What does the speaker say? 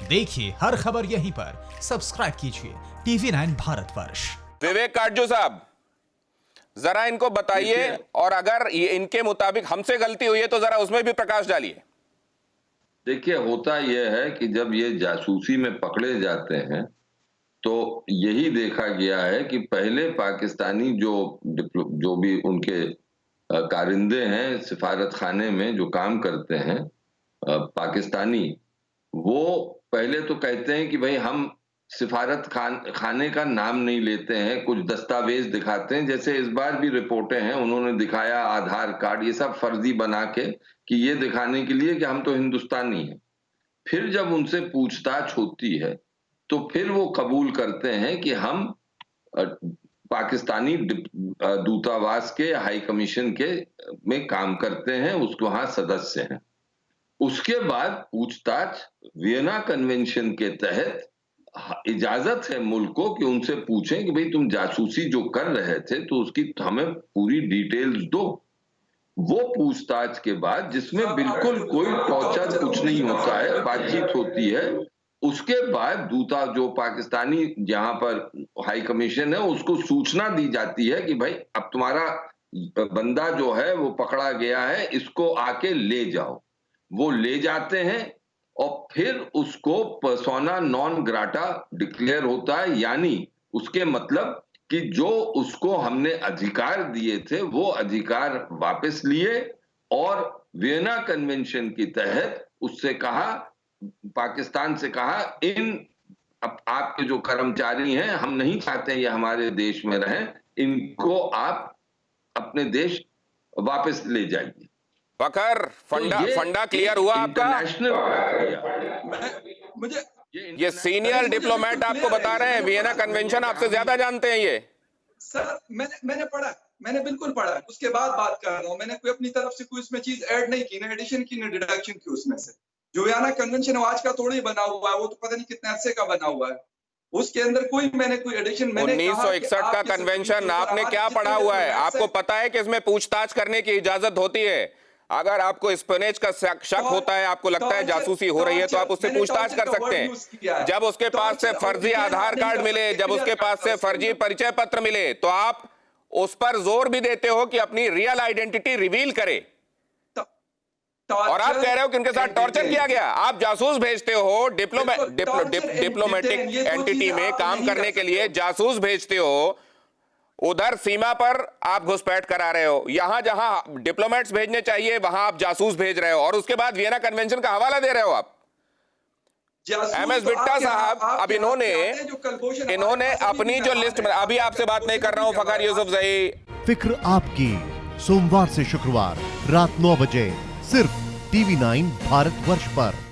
देखिए हर खबर यहीं पर, सब्सक्राइब कीजिए TV9 भारतवर्ष। विवेक काटजू साहब, जरा इनको बताइए, और अगर ये इनके मुताबिक हमसे गलती हुई है तो जरा उसमें भी प्रकाश डालिए। देखिए, होता यह है कि जब ये जासूसी में पकड़े जाते हैं तो यही देखा गया है कि पहले पाकिस्तानी जो भी उनके कारिंदे हैं सिफारत खाने में जो काम करते हैं पाकिस्तानी, वो पहले तो कहते हैं कि भाई हम खाने का नाम नहीं लेते हैं, कुछ दस्तावेज दिखाते हैं। जैसे इस बार भी रिपोर्टें हैं, उन्होंने दिखाया आधार कार्ड, ये सब फर्जी बना के कि ये दिखाने के लिए कि हम तो हिंदुस्तानी हैं। फिर जब उनसे पूछताछ होती है तो फिर वो कबूल करते हैं कि हम पाकिस्तानी दूतावास के हाई कमीशन के में काम करते हैं, उसको वहां सदस्य हैं। उसके बाद पूछताछ वियना कन्वेंशन के तहत इजाजत है मुल्क को कि उनसे पूछें कि भाई तुम जासूसी जो कर रहे थे तो उसकी हमें पूरी डिटेल्स दो। वो पूछताछ के बाद, जिसमें बिल्कुल कोई टॉर्चर कुछ नहीं होता है, बातचीत होती है, उसके बाद दूता जो पाकिस्तानी जहां पर हाई कमीशन है उसको सूचना दी जाती है कि भाई अब तुम्हारा बंदा जो है वो पकड़ा गया है, इसको आके ले जाओ। वो ले जाते हैं और फिर उसको पर्सोना नॉन ग्राटा डिक्लेयर होता है, यानी उसके मतलब कि जो उसको हमने अधिकार दिए थे वो अधिकार वापस लिए, और वियना कन्वेंशन के तहत उससे कहा, पाकिस्तान से कहा, आपके जो कर्मचारी हैं हम नहीं चाहते ये हमारे देश में रहें, इनको आप अपने देश वापस ले जाइए। फखर, फंडा क्लियर हुआ आपका? मुझे ये सीनियर डिप्लोमेट आपको बता रहे हैं, वियना कन्वेंशन आपसे ज्यादा जानते हैं ये। सर मैंने पढ़ा, मैंने बिल्कुल पढ़ा, उसके बाद बात कर रहा हूँ। मैंने कोई अपनी तरफ से कोई उसमें चीज ऐड नहीं की, ना एडिशन की, ना डिडक्शन की उसमें से। जो वियना कन्वेंशन आज का थोड़ी बना हुआ है, वो तो पता नहीं कितने अरसे का बना हुआ है। उसके अंदर मैंने कोई एडिशन 1961 का कन्वेंशन आपने क्या पढ़ा हुआ है? आपको पता है कि इसमें पूछताछ करने की इजाजत होती है। अगर आपको स्पिनेज का शक होता है, आपको लगता है जासूसी हो रही है, तो आप उससे पूछताछ कर सकते हैं। जब उसके पास से फर्जी आधार कार्ड मिले, जब उसके पास से फर्जी परिचय पत्र मिले, तो आप उस पर जोर भी देते हो कि अपनी रियल आइडेंटिटी रिवील करे। और आप कह रहे हो कि उनके साथ टॉर्चर किया गया। आप जासूस भेजते हो, डिप्लोमेटिक एंटिटी में काम करने के लिए जासूस भेजते हो, उधर सीमा पर आप घुसपैठ करा रहे हो, यहां जहां डिप्लोमेट्स भेजने चाहिए वहां आप जासूस भेज रहे हो, और उसके बाद वियना कन्वेंशन का हवाला दे रहे हो आप। एमएस बिट्टा साहब, अब इन्होंने अपनी जो लिस्ट में, अभी आपसे बात नहीं कर रहा हूं फखर यूसुफजई। फिक्र आपकी, सोमवार से शुक्रवार रात 9 बजे सिर्फ TV9 भारतवर्ष पर।